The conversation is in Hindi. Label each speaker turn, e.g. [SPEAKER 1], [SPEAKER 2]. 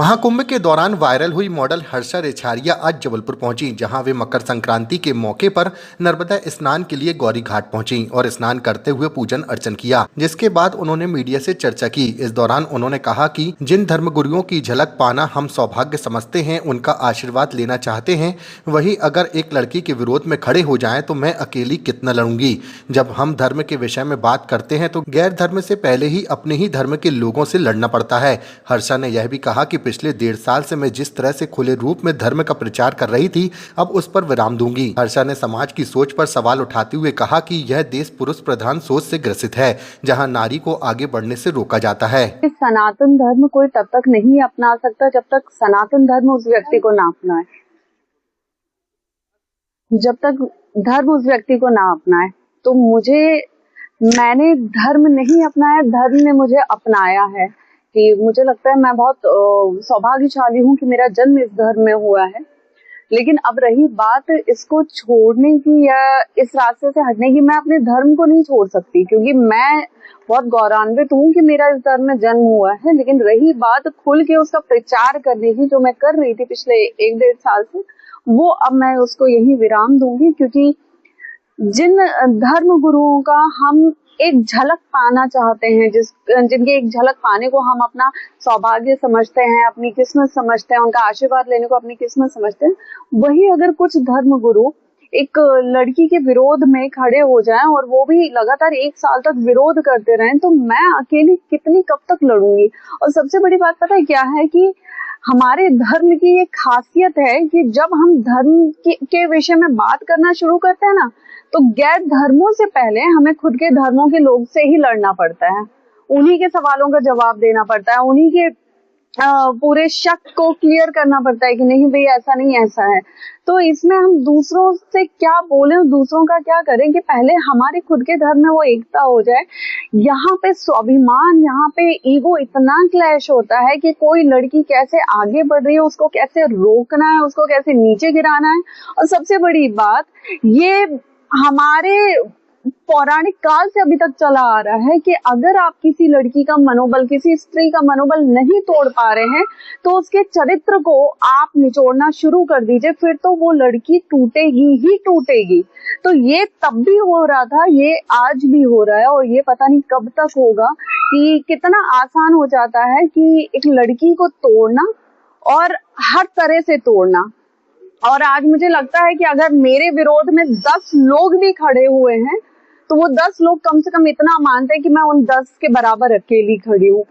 [SPEAKER 1] महाकुंभ के दौरान वायरल हुई मॉडल हर्षा रेछारिया आज जबलपुर पहुंची, जहां वे मकर संक्रांति के मौके पर नर्मदा स्नान के लिए गौरी घाट पहुंची और स्नान करते हुए पूजन अर्चन किया, जिसके बाद उन्होंने मीडिया से चर्चा की। इस दौरान उन्होंने कहा कि जिन धर्मगुरुओं की झलक पाना हम सौभाग्य समझते हैं, उनका आशीर्वाद लेना चाहते हैं, वही अगर एक लड़की के विरोध में खड़े हो जाएं तो मैं अकेली कितना लड़ूंगी। जब हम धर्म के विषय में बात करते हैं तो गैर धर्म से पहले ही अपने ही धर्म के लोगों से लड़ना पड़ता है। हर्षा ने यह भी कहा कि पिछले 1.5 साल से मैं जिस तरह से खुले रूप में धर्म का प्रचार कर रही थी, अब उस पर विराम दूंगी। हर्षा ने समाज की सोच पर सवाल उठाते हुए कहा कि यह देश पुरुष प्रधान सोच से ग्रसित है, जहां नारी को आगे बढ़ने से रोका जाता है।
[SPEAKER 2] सनातन धर्म कोई तब तक नहीं अपना सकता जब तक सनातन धर्म उस व्यक्ति को ना अपनाए। जब तक धर्म उस व्यक्ति को ना अपनाए, तो मैंने धर्म नहीं अपनाया, धर्म ने मुझे अपनाया है। कि मुझे लगता है मैं बहुत सौभाग्यशाली हूँ कि मेरा जन्म इस धर्म में हुआ है। लेकिन अब रही बात इसको छोड़ने की या इस रास्ते से हटने की, मैं अपने धर्म को नहीं छोड़ सकती, क्योंकि मैं बहुत गौरवान्वित हूँ कि मेरा इस धर्म में जन्म हुआ है। लेकिन रही बात खुल के उसका प्रचार करने की, जो मैं कर रही थी पिछले 1-1.5 साल से, वो अब मैं उसको यही विराम दूंगी। क्योंकि जिन धर्म गुरुओं का हम एक झलक पाना चाहते हैं, जिनके एक झलक पाने को हम अपना सौभाग्य समझते हैं, अपनी किस्मत समझते हैं, उनका आशीर्वाद लेने को अपनी किस्मत समझते हैं, वही अगर कुछ धर्म गुरु एक लड़की के विरोध में खड़े हो जाएं और वो भी लगातार 1 साल तक विरोध करते रहें, तो मैं अकेली कितनी कब तक लड़ूंगी। और सबसे बड़ी बात पता है क्या है कि हमारे धर्म की एक खासियत है कि जब हम धर्म के विषय में बात करना शुरू करते हैं ना, तो गैर धर्मों से पहले हमें खुद के धर्मों के लोग से ही लड़ना पड़ता है, उन्हीं के सवालों का जवाब देना पड़ता है, उन्हीं के पूरे शक को क्लियर करना पड़ता है कि नहीं भाई ऐसा नहीं ऐसा है। तो इसमें हम दूसरों से क्या बोलें, दूसरों का क्या करें कि पहले हमारे खुद के धर्म में वो एकता हो जाए। यहाँ पे स्वाभिमान, यहाँ पे ईगो इतना क्लैश होता है कि कोई लड़की कैसे आगे बढ़ रही है उसको कैसे रोकना है, उसको कैसे नीचे गिराना है। और सबसे बड़ी बात, ये हमारे पौराणिक काल से अभी तक चला आ रहा है कि अगर आप किसी लड़की का मनोबल, किसी स्त्री का मनोबल नहीं तोड़ पा रहे हैं, तो उसके चरित्र को आप निचोड़ना शुरू कर दीजिए, फिर तो वो लड़की टूटेगी ही टूटेगी। तो ये तब भी हो रहा था, ये आज भी हो रहा है, और ये पता नहीं कब तक होगा कि कितना आसान हो जाता है कि एक लड़की को तोड़ना और हर तरह से तोड़ना। और आज मुझे लगता है कि अगर मेरे विरोध में 10 लोग भी खड़े हुए हैं, तो वो 10 लोग कम से कम इतना मानते हैं कि मैं उन 10 के बराबर अकेली खड़ी हूँ।